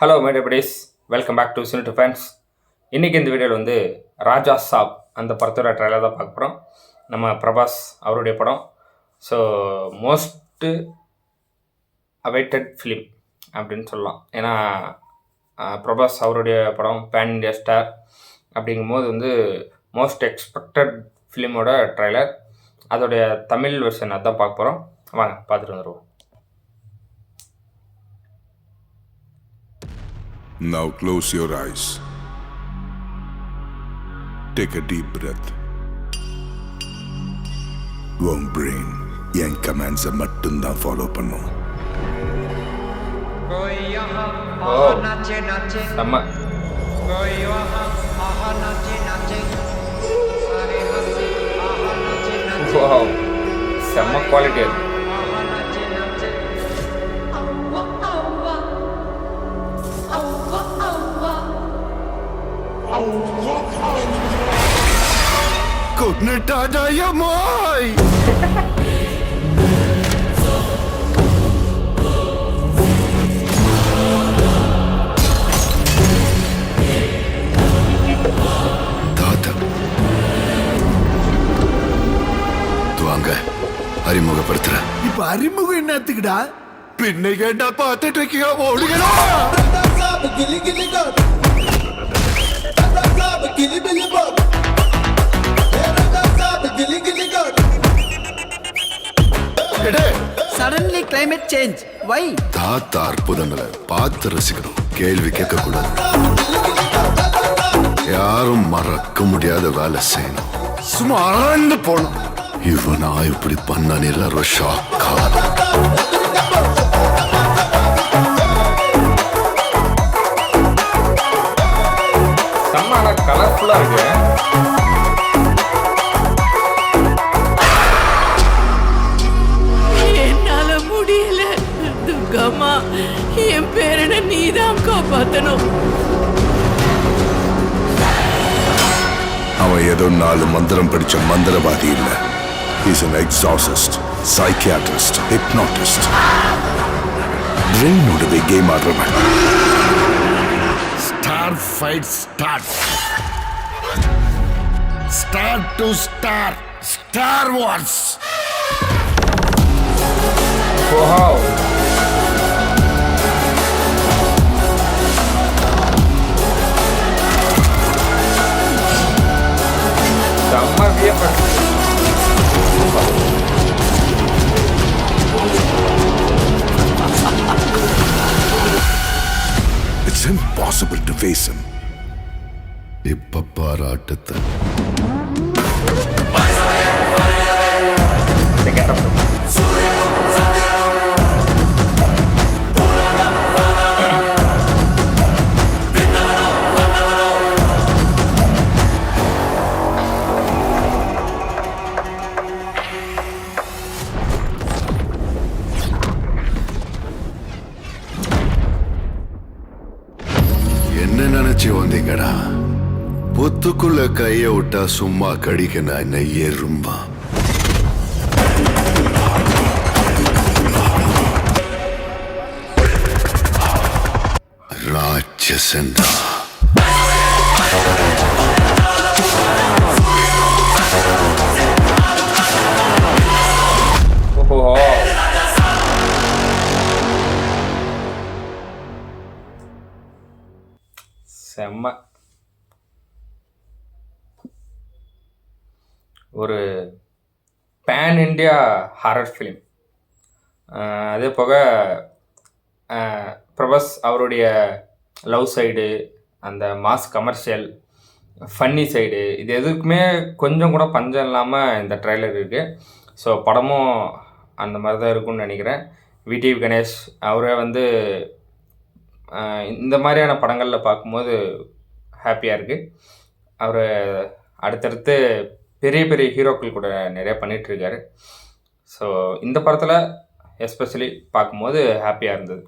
Hello my days, welcome back to cine fans. இன்றைக்கி இந்த வீடியோவில் வந்து ராஜா சாப் அந்த படத்தோட ட்ரைலர் தான் பார்க்க போகிறோம். நம்ம பிரபாஸ் அவருடைய படம். ஸோ மோஸ்ட்டு அவைட்டட் ஃபிலிம் அப்படின்னு சொல்லலாம். ஏன்னா பிரபாஸ் அவருடைய படம் பேன் இண்டியா ஸ்டார் அப்படிங்கும்போது வந்து மோஸ்ட் எக்ஸ்பெக்டட் ஃபிலிமோட ட்ரைலர். அதோடைய தமிழ் வெர்ஷன் அதான் பார்க்க போகிறோம். வாங்க பார்த்துட்டு வந்துடுவோம். Now close your eyes. Take a deep breath. உன் brain என் கமெண்ட்ஸை மட்டும்தான் ஃபாலோ பண்ணும். செம்ம செம்ம குவாலிட்டி அது. Kognata ya moy. தாத்தா துவாங்க அறிமுகப்படுத்துற. இப்ப அறிமுகம் என்னத்துக்குடா? பின்னை கேட்டா பார்த்துட்டு இருக்கியா? ஓடுகிறா Suddenly climate change. Why? தாத்தா அற்புதங்களை பார்த்து ரசிக்கணும், கேள்வி கேட்க கூடாது. யாரும் மறக்க முடியாத வேலை செய்யணும், சும்மா ஆழ்ந்து போகணும். இவனா இப்படி பண்ணான்னு எல்லாரும் ஷாக்கா. செம்ம கலர்ஃபுல்லா இருக்கு. துர்காமா, என் பேரனை நீதான் காப்பாத்தணும். அவன் ஏதோ 4 மந்திரம் படிச்ச மந்திரவாதி இல்ல. He's an exorcist, psychiatrist, hypnotist. பிரெயினோடவே கேம் ஆடுறவன். Star fight start. Star to star. Star wars. Wow. செம்ம வியப்பன். It's impossible to face him. இப்ப பாராட்டத்தை என்ன நினைச்சு வந்தீங்கடா? பொத்துக்குள்ள கைய விட்டா சும்மா கடிக்க நான் என்ன எறும்பா? ராட்சசன்டா. செம்ம ஒரு பேன் இண்டியா ஹாரர் ஃபிலிம். அதே போக பிரபாஸ் அவருடைய லவ் சைடு, அந்த மாஸ் கமர்ஷியல் ஃபன்னி சைடு, இது எதுக்குமே கொஞ்சம் கூட பஞ்சம் இல்லாமல் இந்த ட்ரைலர் இருக்குது. ஸோ படமும் அந்த மாதிரி தான் இருக்கும்னு நினைக்கிறேன். விடிவி கணேஷ் அவரே வந்து இந்த மாதிரியான படங்களில் பார்க்கும்போது ஹாப்பியாக இருக்குது. அவர் அடுத்தடுத்து பெரிய பெரிய ஹீரோக்கள் கூட நிறையா பண்ணிகிட்ருக்காரு. ஸோ இந்த படத்தில் எஸ்பெஷலி பார்க்கும்போது ஹாப்பியாக இருந்தது.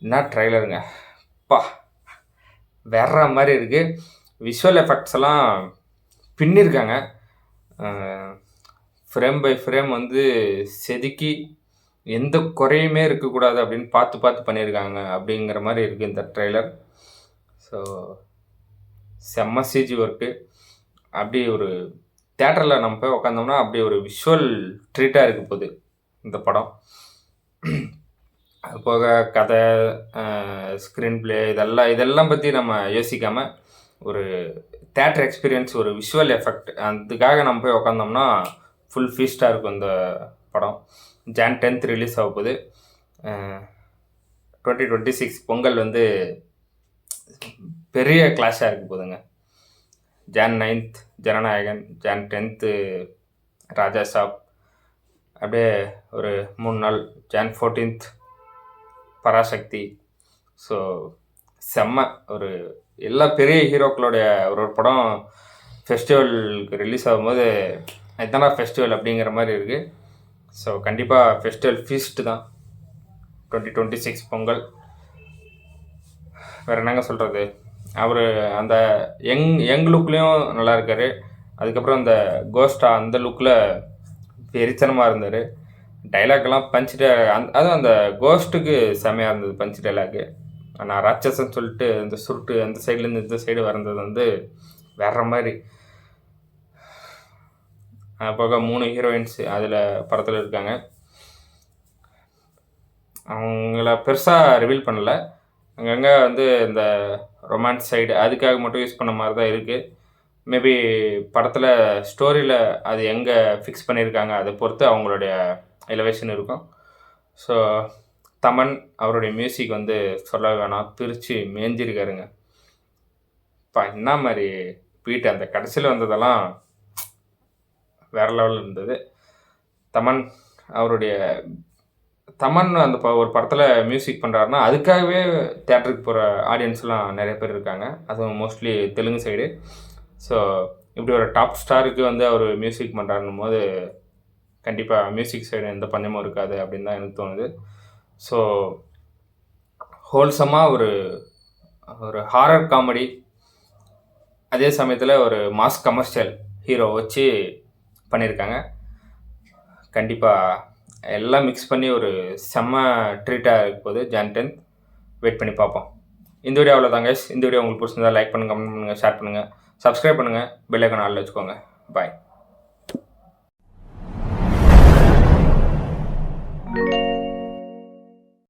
என்ன ட்ரைலருங்க பா, வேற மாதிரி இருக்குது. விஷுவல் எஃபெக்ட்ஸ் எல்லாம் பின்னிருக்காங்க. ஃப்ரேம் பை ஃப்ரேம் வந்து செதுக்கி எந்த குறையுமே இருக்கக்கூடாது அப்படின்னு பார்த்து பார்த்து பண்ணியிருக்காங்க அப்படிங்கிற மாதிரி இருக்குது இந்த ட்ரெய்லர். ஸோ செம்ம சிஜி ஒர்க்கு. அப்படி ஒரு தேட்டரில் நம்ம போய் உக்காந்தோம்னா அப்படி ஒரு விஷுவல் ட்ரீட்டாக இருக்க போகுது இந்த படம். அது போக கதை, ஸ்க்ரீன் ப்ளே இதெல்லாம் பற்றி நம்ம யோசிக்காமல் ஒரு தேட்டர் எக்ஸ்பீரியன்ஸ், ஒரு விஷுவல் எஃபெக்ட், அதுக்காக நம்ம போய் உக்காந்தோம்னா ஃபுல் ஃபீஸ்டாக இருக்கும் இந்த படம். Jan 10th ரிலீஸ் ஆக போகுது. 2026 பொங்கல் வந்து பெரிய கிளாஷாக இருக்க போகுதுங்க. Jan 9th Jananayagan, Jan 10th ராஜா சாப், அப்படியே ஒரு 3 நாள் Jan 14th பராசக்தி. ஸோ செம்ம ஒரு எல்லா பெரிய ஹீரோக்களுடைய ஒரு படம் ஃபெஸ்டிவலுக்கு ரிலீஸ் ஆகும்போது இதுதானா ஃபெஸ்டிவல் அப்படிங்கிற மாதிரி இருக்குது. ஸோ கண்டிப்பாக ஃபெஸ்டிவல் ஃபீஸ்ட்டு தான் 2026 பொங்கல். வேறு என்னங்க சொல்கிறது, அவர் அந்த யங் லுக்லேயும் நல்லா இருக்கார். அதுக்கப்புறம் அந்த கோஸ்டா அந்த லுக்கில் வெறித்தனமாக இருந்தார். டைலாக்லாம் பஞ்சிட்டு அதுவும் அந்த கோஸ்ட்டுக்கு செமையாக இருந்தது பஞ்ச் டைலாக்கு. ஆனால் ராட்சசன் சொல்லிட்டு அந்த சுருட்டு அந்த சைட்லேருந்து இந்த சைடு வந்தது வந்து வேற மாதிரி. போக 3 ஹீரோயின்ஸ் அதில் படத்தில் இருக்காங்க. அவங்கள பெருசாக ரிவீல் பண்ணலை. அங்கங்கே வந்து இந்த ரொமான்ஸ் சைடு அதுக்காக மட்டும் யூஸ் பண்ண மாதிரி தான் இருக்குது. மேபி படத்தில் ஸ்டோரியில் அது எங்கே ஃபிக்ஸ் பண்ணியிருக்காங்க அதை பொறுத்து அவங்களுடைய எலிவேஷன் இருக்கும். ஸோ தமன் அவருடைய மியூசிக் வந்து சொல்ல வேணாம், பிரித்து மேய்ஞ்சிருக்காருங்க. என்ன மாதிரி பீட்டு, அந்த கடைசியில் வந்ததெல்லாம் வேறு லெவலில் இருந்தது. தமன் அந்த ஒரு படத்தில் மியூசிக் பண்ணுறாருன்னா அதுக்காகவே தேட்டருக்கு போகிற ஆடியன்ஸ்லாம் நிறைய பேர் இருக்காங்க. அதுவும் மோஸ்ட்லி தெலுங்கு சைடு. ஸோ இப்படி ஒரு டாப் ஸ்டாருக்கு வந்து அவர் மியூசிக் பண்ணுறாருன்னும் போது கண்டிப்பாக மியூசிக் சைடு எந்த பஞ்சமும் இருக்காது அப்படின்னு தான் எனக்கு தோணுது. ஸோ ஹோல்சமாக ஒரு ஹாரர் காமெடி, அதே சமயத்தில் ஒரு மாஸ் கமர்ஷியல் ஹீரோ வச்சு பண்ணியிருக்காங்க. கண்டிப்பாக எல்லாம் மிக்ஸ் பண்ணி ஒரு செம்ம ட்ரீட்டாக இருக்க போது Jan 10th. வெயிட் பண்ணி பார்ப்போம். இந்த வீடியோ அவ்வளோதாங்க. இந்த வீடியோ உங்களுக்கு பிடிச்சிருந்தா லைக் பண்ணுங்கள், கமெண்ட் பண்ணுங்கள், ஷேர் பண்ணுங்கள், சப்ஸ்கிரைப் பண்ணுங்கள், பெல் ஐக்கான் ஆல்ல வச்சுக்கோங்க. பாய்.